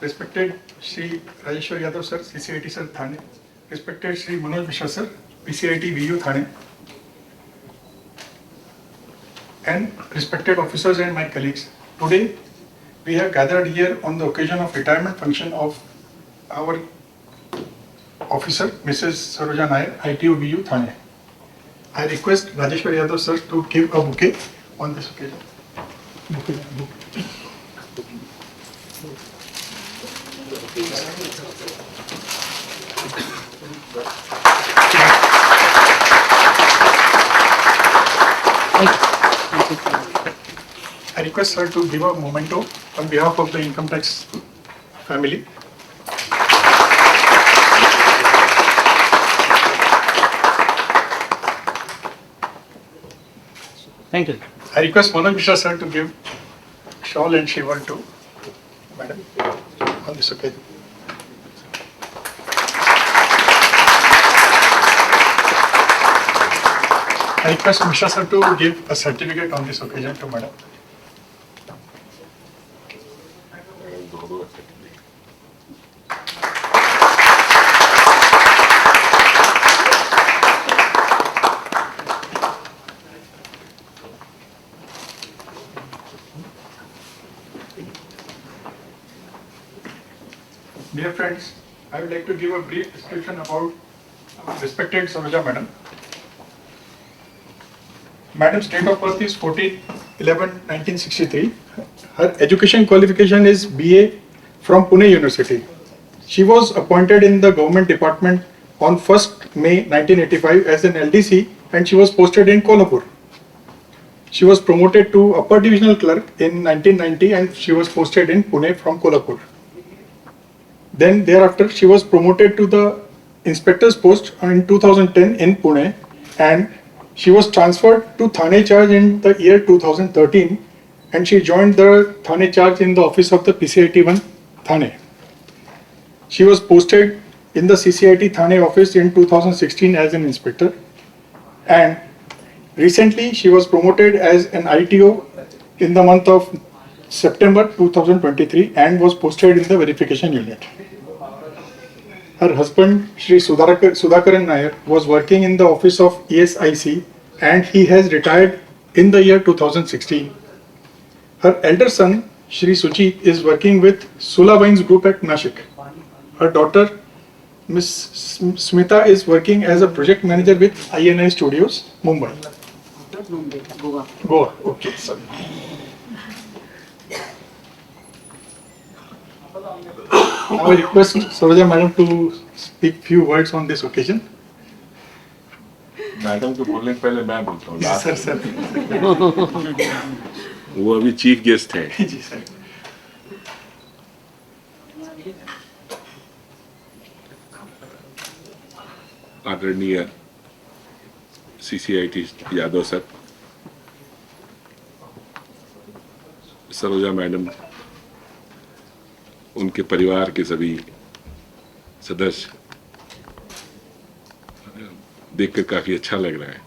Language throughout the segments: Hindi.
Respected Shri Rajeshwar Yadav sir, CCIT sir, Thane. Respected Shri Manoj Mishra sir, PCIT VU Thane. And respected officers and my colleagues, today we have gathered here on the occasion of retirement function of our officer, Mrs. Saroja Nair, ITO VU Thane. I request Rajeshwar Yadav sir to give a bouquet on this occasion. Bouquet. I request her to give a memento on behalf of the income tax family. Thank you. I request Manoj Mishra sir to give shawl and shiva to Madam on this occasion. I request Mishra sir to give a certificate on this occasion to Madam. Dear friends, I would like to give a brief description about our respected Saroja Madam. Madam's date of birth is 14/11/1963. Her education qualification is BA from Pune University. She was appointed in the government department on 1st May 1985 as an LDC and she was posted in Kolhapur. She was promoted to upper divisional clerk in 1990 and she was posted in Pune from Kolhapur. Then thereafter she was promoted to the inspector's post in 2010 in Pune and she was transferred to Thane charge in the year 2013 and she joined the Thane charge in the office of the PCIT 1 Thane. She was posted in the CCIT Thane office in 2016 as an inspector and recently she was promoted as an ITO in the month of September 2023 and was posted in the verification unit. Her husband, Shri Sudhakaran Nair, was working in the office of ESIC and he has retired in the year 2016. Her elder son, Shri Suchi, is working with Sula Wines Group at Nashik. Her daughter, Miss Smita, is working as a project manager with INI Studios, Mumbai. Goa. Goa, okay, sorry. Now I request Saroja Madam to speak few words on this occasion. Madam को बोलने के पहले मैं बोलता हूँ Yes, sir, sir. वो अभी चीफ गेस्ट हैं जी सर. आदरणीय CCIT Yadav sir, Saroja madam, उनके परिवार के सभी सदस्य, देखकर काफी अच्छा लग रहा है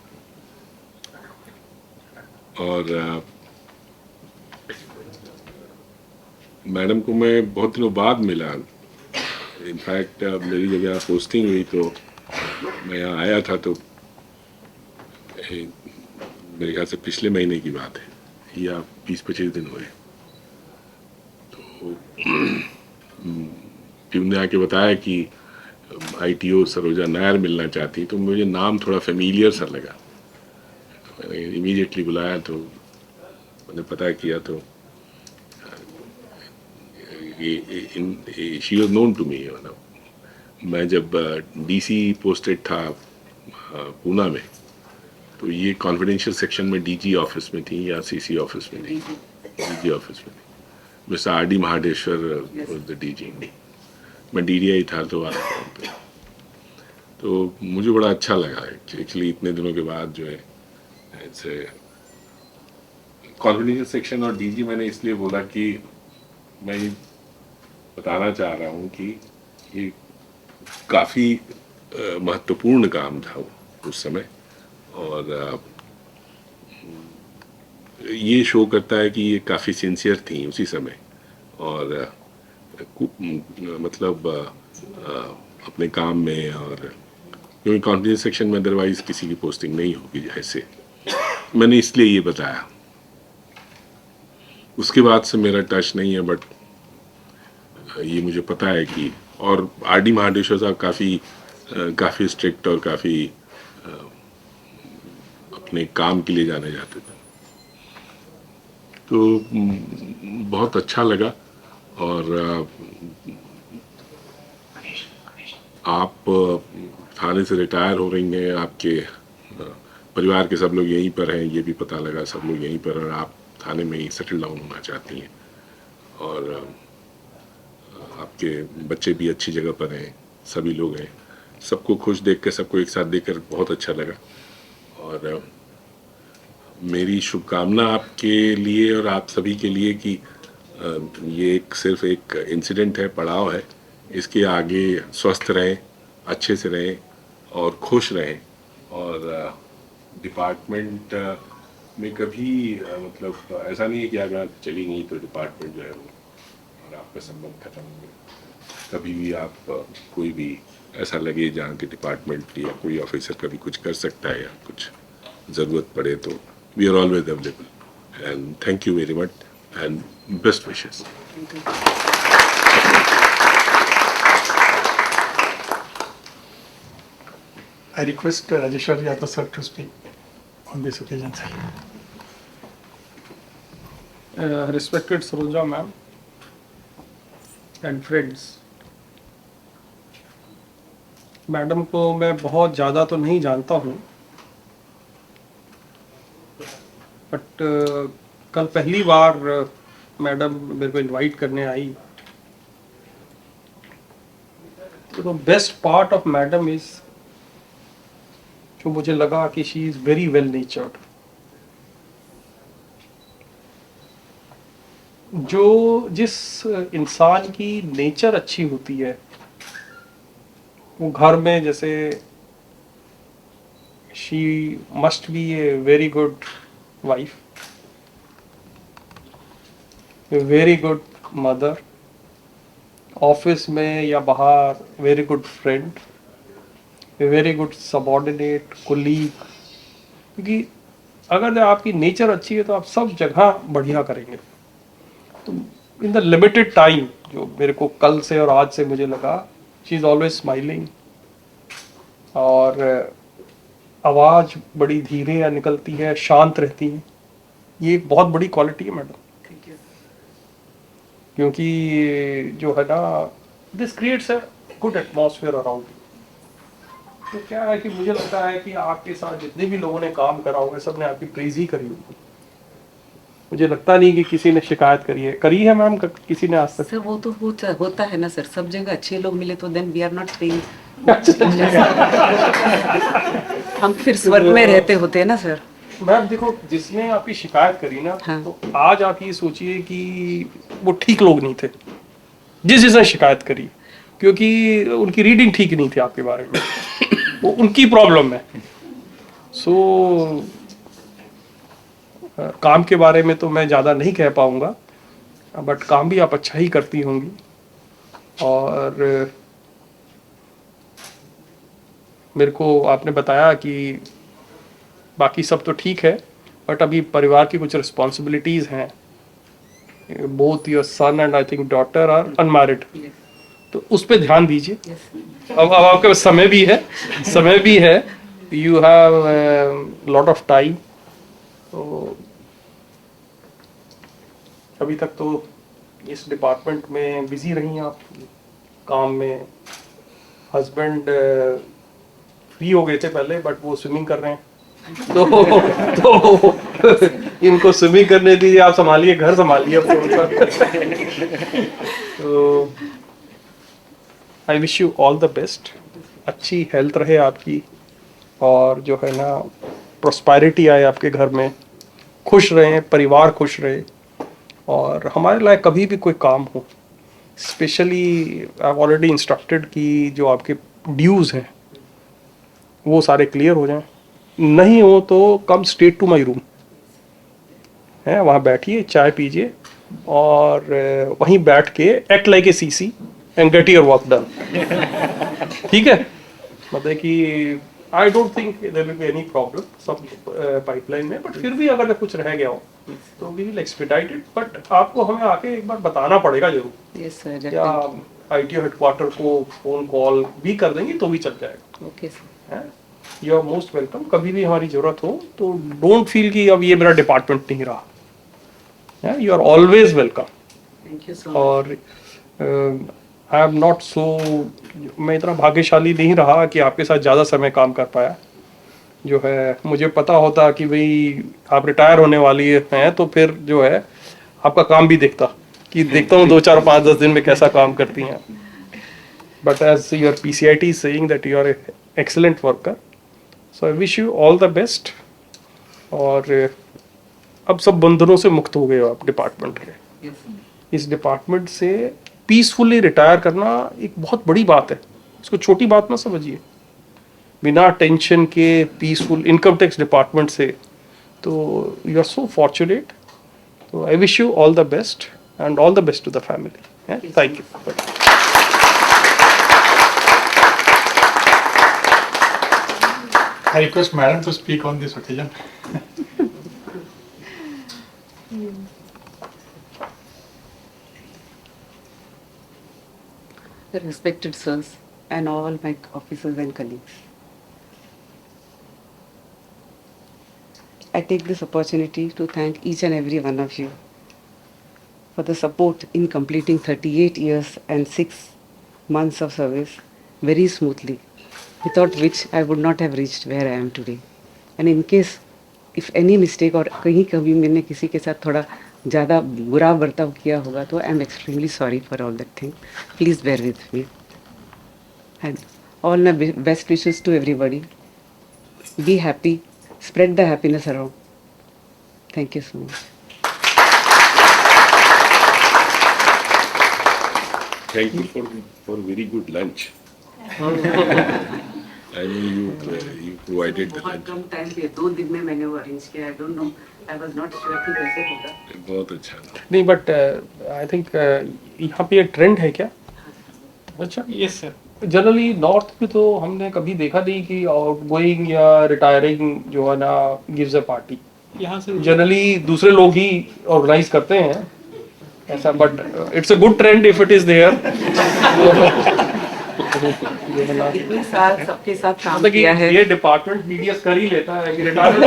और मैडम को मैं बहुत दिनों बाद मिला. इनफैक्ट मेरी जब यहाँ पोस्टिंग हुई तो मैं यहाँ आया था तो मेरे ख्याल से पिछले महीने की बात है या 20-25 दिन हुए. तो टीम ने आके बताया कि ITO सरोजा नायर मिलना चाहती, तो मुझे नाम थोड़ा फेमिलियर सा लगा. मैंने इमीडिएटली बुलाया तो मैंने पता किया तो she was known to me. मैं जब DC पोस्टेड था पूना में तो ये कॉन्फिडेंशियल सेक्शन में DG ऑफिस में थी या CC ऑफिस में थी, DG ऑफिस में थी. Mister RD Mahadeshwar was the DG. मैं DDI था तो तो मुझे बड़ा अच्छा लगा एक्चुअली इतने दिनों के बाद जो है ऐसे कॉन्फिडेंशियल सेक्शन और DG. मैंने इसलिए बोला कि मैं ये बताना चाह रहा हूँ कि ये काफ़ी महत्वपूर्ण काम था उस समय और ये शो करता है कि ये काफ़ी सिंसियर थी उसी समय और मतलब अपने काम में, और क्योंकि कॉन्फिडेंस सेक्शन में अदरवाइज किसी की पोस्टिंग नहीं होगी ऐसे, मैंने इसलिए ये बताया। उसके बाद से मेरा टच नहीं है, बट ये मुझे पता है कि, और आर.डी. महादेश्वर साहब काफ़ी स्ट्रिक्ट और काफ़ी अपने काम के लिए जाने जाते थे। तो बहुत अच्छा लगा। और आप थाने से रिटायर हो रही हैं, आपके परिवार के सब लोग यहीं पर हैं, ये भी पता लगा, सब लोग यहीं पर, और आप थाने में ही सेटल डाउन होना चाहती हैं, और आपके बच्चे भी अच्छी जगह पर हैं, सभी लोग हैं। सबको खुश देख कर, सबको एक साथ देख कर बहुत अच्छा लगा। और मेरी शुभकामना आपके लिए और आप सभी के लिए कि ये सिर्फ एक इंसिडेंट है, पड़ाव है। इसके आगे स्वस्थ रहें, अच्छे से रहें और खुश रहें, और डिपार्टमेंट में कभी मतलब ऐसा नहीं है कि अगर आप चली गई तो डिपार्टमेंट जो है वो और आपका संबंध खत्म हो गया। कभी भी आप कोई भी ऐसा लगे जहाँ के डिपार्टमेंट या कोई ऑफिसर कभी कुछ कर सकता है या कुछ ज़रूरत पड़े, तो we are always available. And thank you very much and best wishes. I request Rajeshwar Yadav sir to speak on this occasion, sir. Respected Saroja ma'am and friends, madam को मैं बहुत ज़्यादा तो नहीं जानता हूँ, बट कल पहली बार मैडम मेरे को इनवाइट करने आई। तो best part of madam is, जो मुझे लगा कि शी इज़ वेरी वेल नेचर्ड। जो जिस इंसान की नेचर अच्छी होती है, वो घर में जैसे she must be a very good wife, a very good mother, office में या बाहर very good friend, a very good subordinate colleague. क्योंकि अगर आपकी नेचर अच्छी है तो आप सब जगह बढ़िया करेंगे। तो इन द लिमिटेड टाइम जो मेरे को कल से और आज से मुझे लगा, शी इज़ ऑलवेज स्माइलिंग, और आवाज़ बड़ी धीरे या निकलती है, शांत रहती है। ये एक बहुत बड़ी क्वालिटी है मैडम, क्योंकि जो है ना, this creates a good atmosphere around. तो क्या है कि मुझे लगता है कि आपके साथ जितने भी लोगों ने काम करा होगा, सब ने आपकी प्रेज ही करी होगी। मुझे लगता नहीं कि किसी ने शिकायत करी है मैम, किसी ने आज तक? सर वो तो होता है ना सर, सब जगह अच्छे लोग मिले तो then we are not paying. हम फिर स्वर्ग में रहते होते हैं ना सर। मैम देखो, जिसने आपकी शिकायत करी ना, हाँ। तो आज आप ये सोचिए कि वो ठीक लोग नहीं थे जिसने शिकायत करी, क्योंकि उनकी रीडिंग ठीक नहीं थी आपके बारे में। वो उनकी प्रॉब्लम है। सो काम के बारे में तो मैं ज़्यादा नहीं कह पाऊँगा, बट काम भी आप अच्छा ही करती होंगी। और मेरे को आपने बताया कि बाकी सब तो ठीक है, बट अभी परिवार की कुछ रिस्पॉन्सिबिलिटीज़ हैं। Both your son and I think daughter are unmarried, तो उस पर ध्यान दीजिए। अब आपके पास समय भी है, you have lot of time. तो अभी तक तो इस डिपार्टमेंट में बिजी रही आप काम में। हस्बैंड फ्री हो गए थे पहले, बट वो स्विमिंग कर रहे हैं, तो इनको स्विमिंग करने दीजिए, आप संभालिए, घर संभालिए अपना। तो I wish you all the best, अच्छी हेल्थ रहे आपकी, और जो है ना, प्रोस्पेरिटी आए आपके घर में, खुश रहें, परिवार खुश रहे। और हमारे लायक कभी भी कोई काम हो, specially I have already instructed कि जो आपके ड्यूज़ हैं वो सारे क्लियर हो जाएं। नहीं हो तो come straight to my room, है वहाँ बैठिए, चाय पीजिए, और वहीं बैठ के act like a CC and get your work done. ठीक है, मतलब कि I don't think there will be any problem सब पाइपलाइन में, बट फिर भी अगर कुछ रह गया हो तो we will expedite it, but आपको हमें आके एक बार बताना पड़ेगा जरूर, यस सर, या आईटी हेडक्वार्टर को फोन कॉल भी कर देंगे तो भी चल जाएगा। Okay sir. You are most welcome, कभी भी हमारी जरूरत हो तो डोंट फील कि अब ये मेरा डिपार्टमेंट नहीं रहा, you are always welcome. Thank you so much. और आई एम नॉट सो, मैं इतना भाग्यशाली नहीं रहा कि आपके साथ ज़्यादा समय काम कर पाया। जो है मुझे पता होता कि भाई आप रिटायर होने वाली हैं तो फिर जो है आपका काम भी देखता हूँ 2 4 5 10 दिन में कैसा काम करती हैं। But as your PCIT is saying that you are an excellent worker, so I wish you all the best। और अब सब बंधनों से मुक्त हो गए हो आप डिपार्टमेंट के। Yes sir. इस डिपार्टमेंट से पीसफुली रिटायर करना एक बहुत बड़ी बात है, इसको छोटी बात ना समझिए। बिना टेंशन के पीसफुल इनकम टैक्स डिपार्टमेंट से, तो यू आर सो फॉर्चुनेट। तो I wish you all the best and all the best to the family. Thank you. I request Madam to speak on this occasion. Respected sirs and all my officers and colleagues, I take this opportunity to thank each and every one of you for the support in completing 38 years and 6 months of service very smoothly, without which I would not have reached where I am today. And in case if any mistake और कहीं कभी मैंने किसी के साथ थोड़ा ज़्यादा बुरा बर्ताव किया होगा तो I am extremely sorry for all that thing. Please bear with me and all my best wishes to everybody. Be happy, spread the happiness around. Thank you so much. Thank you for very good lunch. I mean you provided the बहुत lunch. कम टाइम पे 2 दिन में मैंने वो अरेंज किया। I don't know, I was not sure कि कैसे होगा। बहुत अच्छा था। नहीं, बट आई थिंक यहाँ पे एक ट्रेंड है क्या? अच्छा, यस सर। जनरली नॉर्थ में तो हमने कभी देखा नहीं कि आउटगोइंग या रिटायरिंग जो है ना गिव्स अ पार्टी। यहाँ से जनरली दूसरे लोग ही ऑर्गेनाइज करते हैं ऐसा, but it's a good trend if it is there. इतने साल सबके साथ काम मतलब कि किया है। ये डिपार्टमेंट मीडियस कर ही लेता है कि रिटायरमेंट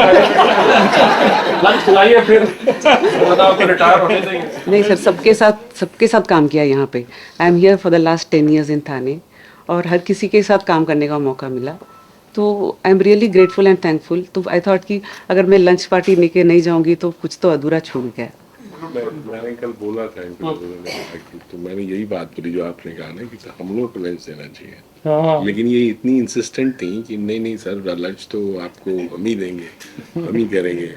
लंच खिलाइए फिर आपको रिटायर होने देंगे। नहीं सर, सबके साथ काम किया यहाँ पे। I am here for the last 10 years इन थाने, और हर किसी के साथ काम करने का मौका मिला, तो I am really grateful and thankful. तो आई थॉट कि अगर मैं लंच पार्टी लेके नहीं जाऊंगी तो कुछ तो अधूरा छूट गया। मैंने कल बोला था तो मैंने यही बात बोली जो आपने कहा ना कि हम लोग को लंच देना चाहिए। हाँ, लेकिन ये इतनी इंसिस्टेंट थी कि नहीं सर लंच तो आपको हम ही देंगे, हम ही करेंगे।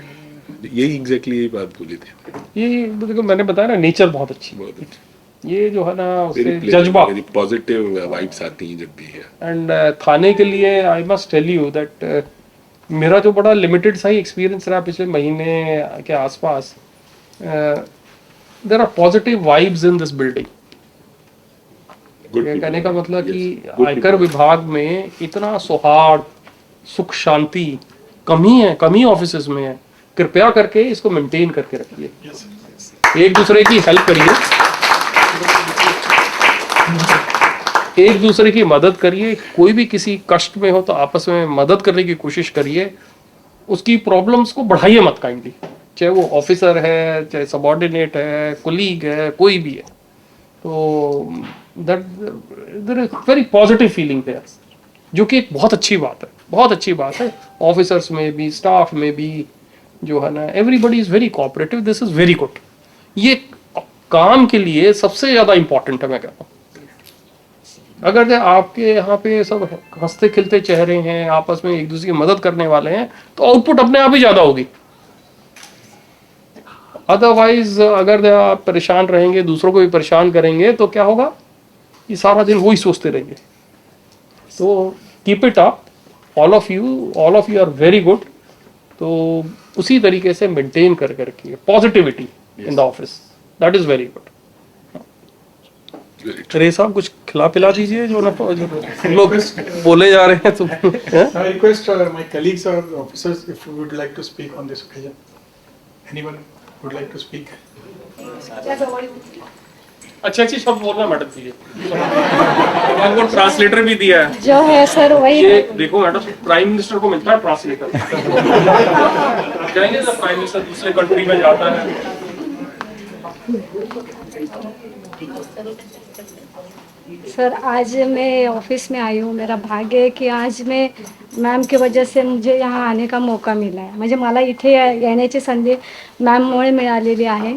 यही एग्जैक्टली यही बात बोली थी। ये देखो मैंने बताया ना, नेचर बहुत अच्छी, बहुत अच्छा। ये जो है ना उससे जज्बा वेरी पॉजिटिव वाइब्स आती हैं जब भी है। एंड थाने के लिए I must tell you that मेरा जो बड़ा लिमिटेड सा ही एक्सपीरियंस रहा पिछले महीने के आसपास, there are positive vibes in this building. ये कहने का मतलब कि आयकर विभाग में इतना सौहार्द, सुख शांति कमी ऑफिसेज में है। कृपया करके इसको मेंटेन करके रखिए, एक दूसरे की हेल्प करिए, एक दूसरे की मदद करिए। कोई भी किसी कष्ट में हो तो आपस में मदद करने की कोशिश करिए, उसकी प्रॉब्लम्स को बढ़ाइए मत काइंडली, चाहे वो ऑफिसर है, चाहे सबॉर्डिनेट है, कोलीग है, कोई भी है। तो that there is very positive feeling there, जो कि एक बहुत अच्छी बात है, बहुत अच्छी बात है। ऑफिसर्स में भी, स्टाफ में भी जो है ना, everybody is very cooperative, this is very good. ये काम के लिए सबसे ज्यादा इंपॉर्टेंट है, मैं कहता हूँ। अगर आपके यहाँ पे सब हंसते खिलते चेहरे हैं, आपस में एक दूसरे की मदद करने वाले हैं, तो आउटपुट अपने आप ही ज्यादा होगी। अदरवाइज अगर आप परेशान रहेंगे, दूसरों को भी परेशान करेंगे, तो क्या होगा, ये सारा दिन वही सोचते रहेंगे। तो keep it up, all of you are very good. तो उसी तरीके से मेंटेन करके रखिए positivity in the office. That is very good. Ray साहब कुछ खिला पिला दीजिए जो ना जो लोग बोले जा रहे हैं तुम हैं? I request my colleagues or officers if you would like to speak on this occasion. Anyone would like to speak? अच्छे अच्छे शब्द बोलना मैडम जी, आपको ट्रांसलेटर भी दिया है। जो है सर वही ये देखो मैडम, प्राइम मिनिस्टर को मिलता है ट्रांसलेटर। जाएंगे जब प्राइम मिनिस्टर दूसरे कंट्री में जाता है। सर आज मैं ऑफिस में आई हूँ, मेरा भाग्य आहे की आज मैं मॅम की वजह से मुझे यहाँ आने का मौका मिला आहे. म्हणजे मला इथे येण्याची संधी मॅममुळे मिळालेली आहे.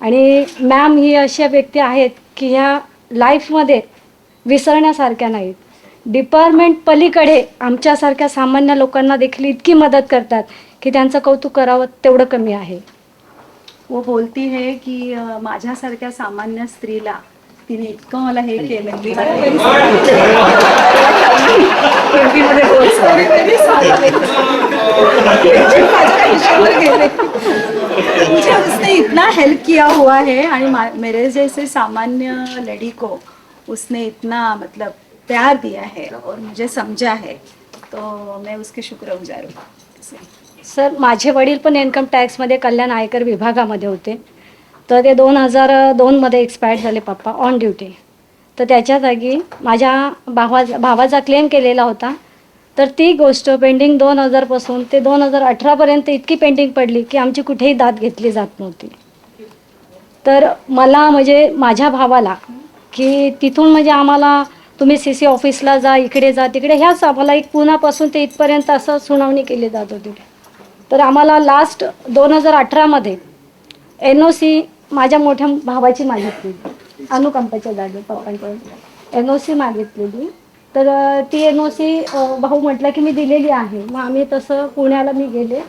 आणि मॅम ही अशा व्यक्ती आहेत की ह्या लाईफमध्ये विसरण्यासारख्या नाहीत. डिपार्टमेंट पलीकडे आमच्यासारख्या सामान्य लोकांना देखील इतकी मदत करतात की त्यांचं कौतुक करावं तेवढं कमी आहे. वो बोलती है की माझ्यासारख्या सामान्य स्त्रीला तिने इतकं मला हे केलं की मुझे उसने इतना हेल्प किया हुआ है आणि मेरे जैसे सामान्य लड़ी को उसने इतना मतलब प्यार दिया है और मुझे समझा है, तो मैं उसके शुक्रगुजार हूँ. सर माझे वडील पण इन्कम टॅक्समध्ये कल्याण आयकर विभागामध्ये होते. तर ते 2002मध्ये एक्सपायर्ड झाले पप्पा ऑन ड्युटी. तर त्याच्या जागी माझ्या भावाचा क्लेम केलेला होता. तर ती गोष्ट पेंडिंग 2000पासून ते 2018पर्यंत इतकी पेंडिंग पडली की आमची कुठेही दाद घेतली जात नव्हती. तर मला म्हणजे माझ्या भावाला की तिथून म्हणजे आम्हाला तुम्ही CC ऑफिसला जा, इकडे जा, तिकडे ह्याच आम्हाला एक पुण्यापासून ते इथपर्यंत असं सुनावणी केली जात होती. तर आम्हाला लास्ट 2018मध्ये NOC माझ्या मोठ्या भावाची मागितलेली, अनुकंपाच्या जागी पप्पांकडून NOC मागितलेली. तर ती NOC भाऊ म्हटला की मी दिलेली आहे. मग आम्ही तसं पुण्याला मी गेले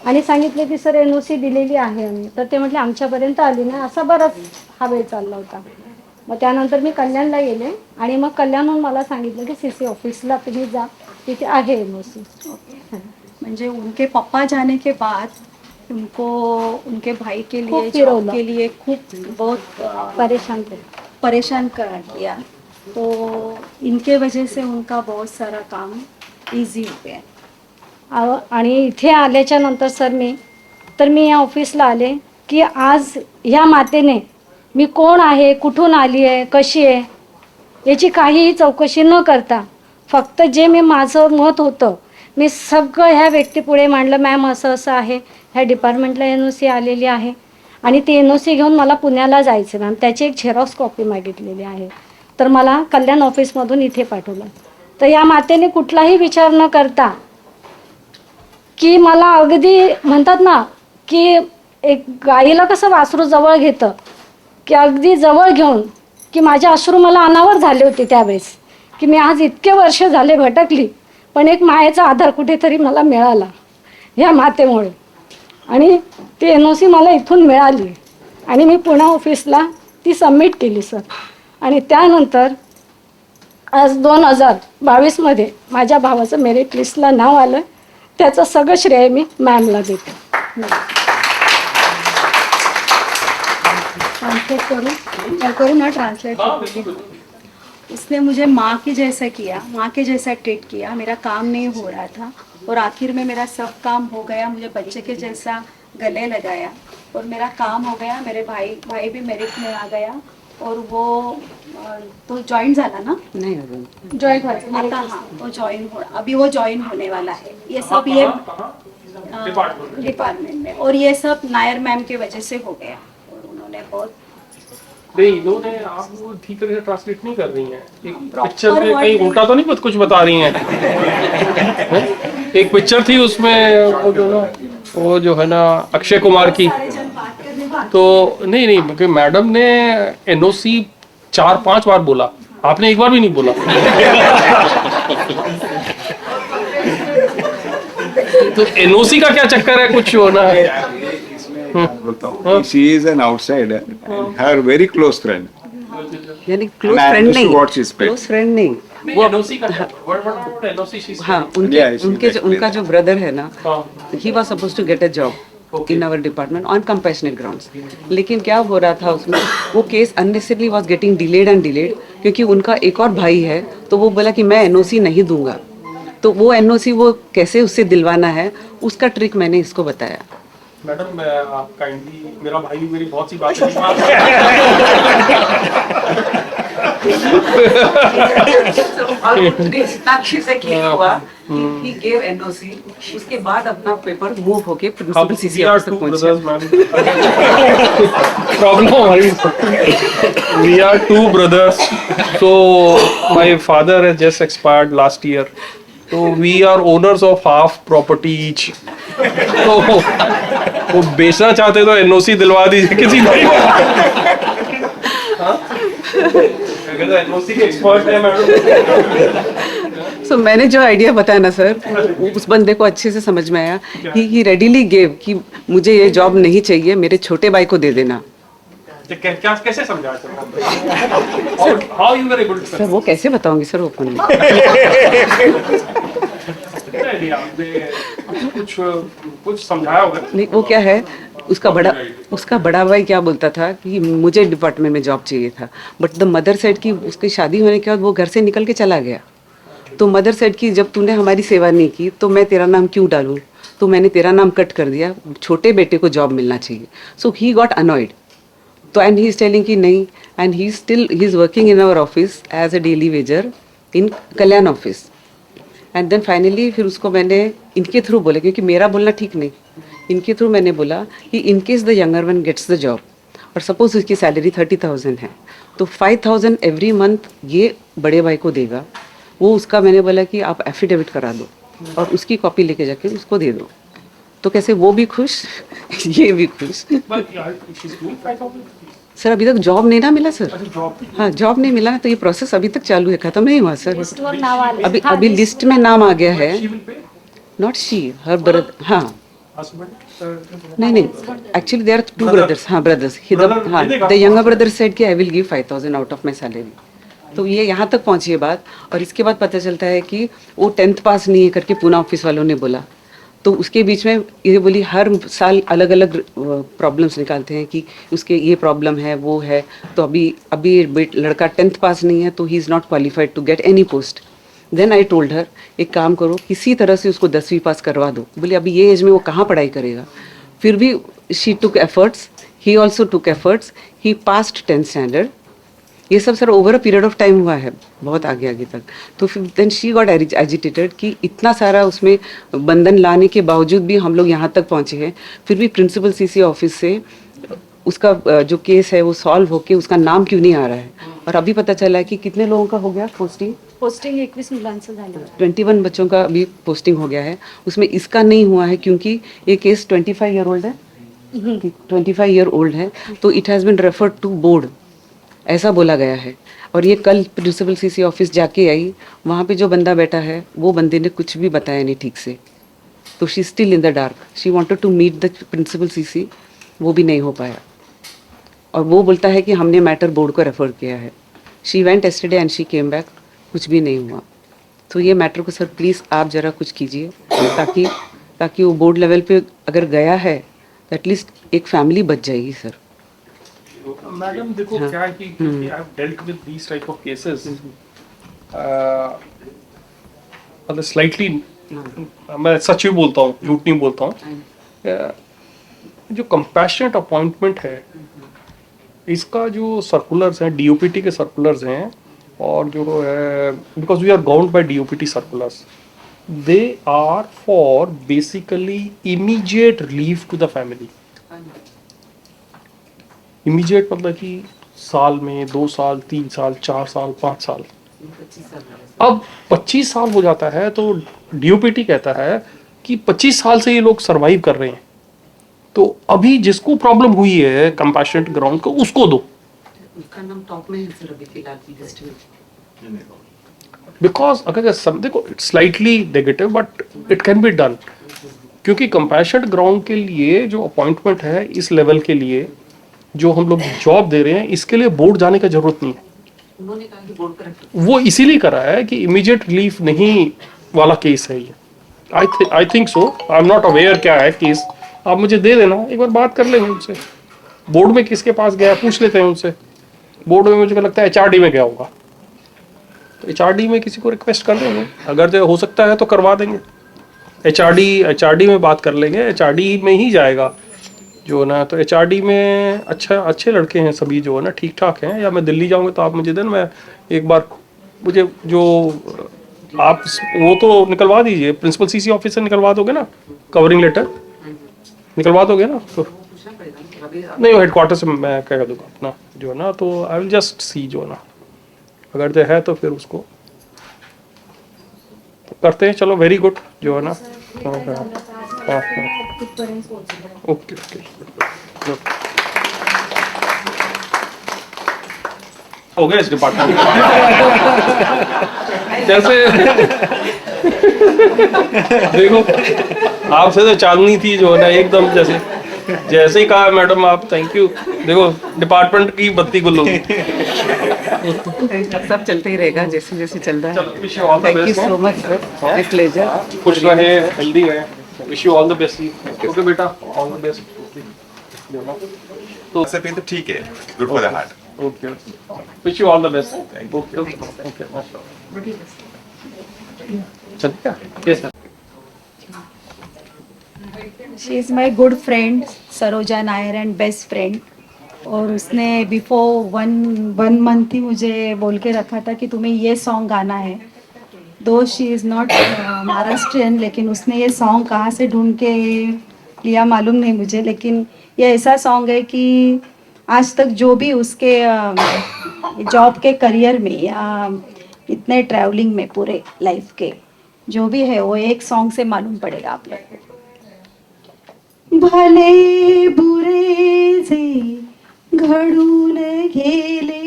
आणि सांगितले की सर NOC दिलेली आहे आम्ही. तर ते म्हटले आमच्यापर्यंत आली नाही. असा बराच हा वेळ चालला होता. मग त्यानंतर मी कल्याणला गेले आणि मग कल्याणहून मला सांगितलं की CC ऑफिसला तुम्ही जा, तिथे आहे NOC. म्हणजे उनके पापा जाने के बाद उनको उनके भाई के लिए खूब जॉब फिरवलं. के लिए खूब बहुत परेशान कर दिया. तो इनके वजह से उनका बहुत सारा काम इजी हो गया. आणि इथे आल्याच्या नंतर सर मी या ऑफिसला आले की आज ह्या मातेने मी कोण आहे, कुठून आली आहे, कशी आहे याची काहीही चौकशी न करता फक्त जे मी माझं मत होतं मी सगळं ह्या व्यक्तीपुढे मांडलं. मॅम असं असं आहे, ह्या डिपार्टमेंटला NOC आलेली आहे आणि ती NOC घेऊन मला पुण्याला जायचं मॅम. त्याची एक झेरॉक्स कॉपी मागितलेली आहे. तर मला कल्याण ऑफिसमधून इथे पाठवलं. तर या मातेने कुठलाही विचार न करता की मला अगदी म्हणतात ना की एक गाईला कसं वासरू जवळ घेतं की अगदी जवळ घेऊन की माझे अश्रू मला अनावर झाले होते त्यावेळेस की मी आज इतके वर्ष झाले भटकली पण एक मायेचा आधार कुठेतरी मला मिळाला ह्या मातेमुळे. आणि ती NOC मला इथून मिळाली आणि मी पुणे ऑफिसला ती सबमिट केली सर. आणि त्यानंतर आज 2022मध्ये माझ्या भावाचं मेरिट लिस्टला नाव आलं. त्याचं सगळं श्रेय मी मॅमला देते. करूँ ना ट्रांसलेट. उसने मुझे माँ के जैसा किया, माँ के जैसा ट्रीट किया. मेरा काम नहीं हो रहा था और आखिर में मेरा सब काम हो गया. मुझे बच्चे के जैसा गले लगाया और मेरा काम हो गया. मेरे भाई भी मेरिट में आ गया और वो तो जॉइन झाला ना, नाही अजून. जॉईन आता हाँ वो जॉइन हो, अभी वो जॉइन होने वाला है. ये सब ये डिपार्टमेंट में और ये सब नायर मैम की वजह से हो गया. और उन्होंने बहुत नहीं, इन्होंने आप वो ठीक तरह से ट्रांसलेट नहीं कर रही हैं. एक Proper पिक्चर में word कहीं नहीं. उल्टा तो नहीं कुछ बता रही हैं? हैं? एक पिक्चर थी उसमें वो जो है ना अक्षय कुमार की. सारे जन बात करने बात. तो नहीं क्योंकि मैडम ने NOC 4-5 बार बोला, आपने एक बार भी नहीं बोला. तो NOC का क्या चक्कर है, कुछ होना है. She is an outsider and her very close friend. यानी close And I friend understood नहीं, what she said. Close friend नहीं. नहीं, NOC का what NOC she said? हाँ Yeah, she उनका explained जो ब्रदर है ना, हाँ. He was suppose to get a job. in our department on compassionate grounds. लेकिन क्या हो रहा था उसमें, वो case unnecessarily was getting delayed and delayed, क्योंकि उनका एक और भाई है, तो वो बोला कि मैं एनओसी नहीं दूंगा, तो वो एनओसी वो कैसे उससे दिलवाना है, उसका ट्रिक मैंने इसको बताया. मैडम मैं आप काइंडली, मेरा भाई मेरी बहुत सी बातें He gave NOC, उसके बाद अपना पेपर मूव होके प्रिंसिपल सीसी ऑफिस तक पहुंचा. प्रॉब्लम हमारी, we are two brothers, so my father has just expired last year, so we are owners of half property each. तो वो बेचना चाहते तो एनओसी दिलवा दीजिए किसी भाई को. अगर एनओसी के एक्सपर्ट है मैडम. सो मैंने जो आइडिया बताया ना सर, उस बंदे को अच्छे से समझ में आया. ही रेडीली गेव कि मुझे ये जॉब नहीं चाहिए, मेरे छोटे भाई को दे देना. क्या कैसे समझाया sir? How you were able to? Sir वो कैसे बताऊंगी सर ओपन में. कुछ समझाया होगा. नहीं, वो क्या है, उसका बड़ा भाई क्या बोलता था कि मुझे डिपार्टमेंट में जॉब चाहिए था, बट द मदर सेड कि उसकी शादी होने के बाद वो घर से निकल के चला गया. तो मदर सेड कि जब तूने हमारी सेवा नहीं की तो मैं तेरा नाम क्यों डालूं, तो मैंने तेरा नाम कट कर दिया, छोटे बेटे को जॉब मिलना चाहिए. So he got annoyed. तो एंड ही इज टेलिंग कि नहीं, and he is working in our office as a daily wager in Kalyan office. And then finally फिर उसको मैंने इनके थ्रू बोला, क्योंकि मेरा बोलना ठीक नहीं, इनके थ्रू मैंने बोला कि in case the younger one gets the job, और सपोज उसकी सैलरी 30,000 है, तो 5,000 एवरी मंथ ये बड़े भाई को देगा. वो उसका मैंने बोला कि आप एफिडेविट करा दो और उसकी कॉपी लेके जाके उसको दे दो. तो कैसे वो भी खुश ये भी खुश. सर अभी तक जॉब नहीं ना मिला सर. हाँ जॉब नहीं मिला, तो ये प्रोसेस अभी तक चालू है, खत्म नहीं हुआ सर. अभी लिस्ट में नाम आ गया है. Not she, her brother. हाँ नहीं, एक्चुअली दे आर 2 brothers. हाँ ब्रदर्स. हाँ द यंगर ब्रदर सेड कि I will give 5,000 out of my salary. तो ये यहाँ तक पहुंची है बात. और इसके बाद पता चलता है कि वो 10th पास नहीं है करके पूना ऑफिस वालों ने बोला. तो उसके बीच में ये बोली हर साल अलग अलग प्रॉब्लम्स निकालते हैं कि उसके ये प्रॉब्लम है, वो है. तो अभी लड़का 10th पास नहीं है, तो he is not qualified to get any post. Then I told her, एक काम करो, किसी तरह से उसको 10वीं पास करवा दो. बोले अभी ये एज में वो कहाँ पढ़ाई करेगा. फिर भी she took efforts, he also took efforts, he passed 10th standard. ये सब sir over a period of time हुआ है, बहुत आगे तक. तो फिर देन शी गॉट एजिटेटेड कि इतना सारा उसमें बंधन लाने के बावजूद भी हम लोग यहाँ तक पहुँचे हैं. फिर भी प्रिंसिपल सीसी ऑफिस से उसका जो केस है वो सॉल्व होके उसका नाम क्यों नहीं आ रहा है. और अभी पता चला है कि कितने लोगों का हो गया पोस्टिंग 21 मुलांचं झालं. 21 बच्चों का अभी पोस्टिंग हो गया है. उसमें इसका नहीं हुआ है क्योंकि ये केस 25 ईयर ओल्ड है. 25 ईयर ओल्ड है, तो it has been referred to board, ऐसा बोला गया है. और ये कल प्रिंसिपल सीसी ऑफिस जाके आई, वहाँ पे जो बंदा बैठा है वो बंदे ने कुछ भी बताया नहीं ठीक से. तो she still in the dark. She wanted to meet the principal CC, वो भी नहीं हो पाया. और वो बोलता है कि हमने मैटर बोर्ड को रेफर किया है. She went yesterday and she came back, कुछ भी नहीं हुआ. तो ये मैटर को सर प्लीज़ आप ज़रा कुछ कीजिए, ताकि वो बोर्ड लेवल पे अगर गया है तो एटलीस्ट एक फैमिली बच जाएगी सर. मैडम देखो क्या है कि I have dealt with these type of cases, मतलब स्लाइटली, मैं सच ही बोलता हूँ, झूठ नहीं बोलता हूँ. जो कंपैशनेट अपॉइंटमेंट है, इसका जो सर्कुलर्स हैं, डीओपीटी के सर्कुलर्स हैं, और जो है because we are bound by DOPT circulars, they are for basically immediate relief to the family. Immediate मतलब कि साल में 2 साल, 3 साल, 4 साल, 5 साल. अब 25 साल हो जाता है तो डीओपीटी कहता है कि 25 साल से ये लोग सरवाइव कर रहे हैं, तो अभी जिसको प्रॉब्लम हुई है कंपैशनेट ग्राउंड को उसको दो. उसका नाम टॉप में है सर अभी फिलहाल की लिस्ट में. बिकॉज अगर देखो it's slightly negative but it can be done, क्योंकि कंपैशनेट ग्राउंड के लिए जो अपॉइंटमेंट है इस लेवल के लिए जो हम लोग जॉब दे रहे हैं, इसके लिए बोर्ड जाने की जरूरत नहीं है. उन्होंने कहा कि बोर्ड करेक्ट, वो इसीलिए करा है कि इमीडिएट रिलीफ नहीं वाला केस है ये. I think so, I am not aware क्या है केस आप मुझे दे देना, एक बार बात कर लेंगे उनसे। बोर्ड में किसके पास गया पूछ लेते हैं उनसे। बोर्ड में मुझे लगता है HRD में गया होगा, तो HRD में किसी को रिक्वेस्ट कर देंगे, अगर जो हो सकता है तो करवा देंगे। HRD में बात कर लेंगे, HRD में ही जाएगा जो है ना। तो HRD में अच्छे लड़के हैं सभी जो है ना, ठीक ठाक हैं। या मैं दिल्ली जाऊँगा तो आप मुझे देना, मैं एक बार मुझे जो आप वो तो निकलवा दीजिए, प्रिंसिपल CC ऑफिस से निकलवा दोगे ना, कवरिंग लेटर निकलवा दोगे ना? तो नहीं, वो हेडक्वार्टर से मैं कह दूंगा अपना जो है ना। तो आई विल जस्ट सी जो है ना, अगर जो है तो फिर उसको तो करते हैं। चलो, वेरी गुड जो है ना। हाँ, ओके हो गया इस डिपार्टमेंट जैसे देखो, आपसे तो चांदनी थी जो है ना एकदम, जैसे ही कहा मैडम आप थैंक यू, देखो डिपार्टमेंट की बत्ती गुल होगी। सब चलते ही रहेगा जैसे जैसे चल रहा चलो, wish you all the है। Thank you best, so much sir, my pleasure. खुश रहे, हेल्दी रहे, wish you all the best. Okay बेटा, ऑल द बेस्ट। ऐसे पेन तो ठीक है, good for the heart. Okay, wish you all the best. Okay okay, चलिए। Yes sir. She is my good friend Saroja Nair and best friend. और उसने बिफोर वन मंथ ही मुझे बोल के रखा था कि तुम्हें ये सॉन्ग गाना है। दो शी इज़ नॉट महाराष्ट्रियन, लेकिन उसने ये सॉन्ग कहाँ से ढूंढ के लिया मालूम नहीं मुझे, लेकिन ये ऐसा सॉन्ग है कि आज तक जो भी उसके जॉब के करियर में या इतने ट्रैवलिंग में पूरे लाइफ के जो भी है वो एक सॉन्ग से मालूम पड़ेगा आप लोग को। भले बुरे जे घडून गेले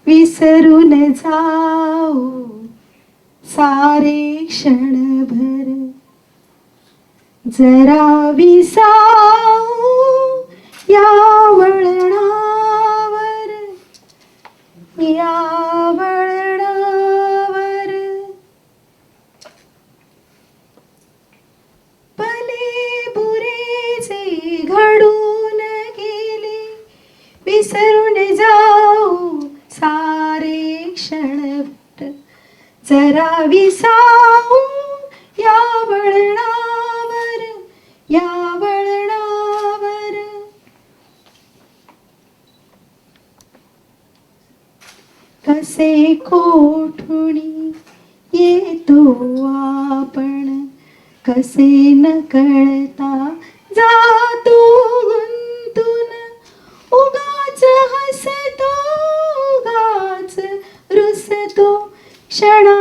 विसरून जाऊ सारे क्षणभर, जरा विसाऊ या वळणावर, या वळणावर। भले बुरे जे घडून गेले विसरून जाऊ सारे क्षणभर, जरा विसाऊ या वळणावर, या वळणावर। कसे कोठुनी येतो आपण, कसे न कळता जातो गुंतून, उगाच हसतो उगाच रुसतो क्षणा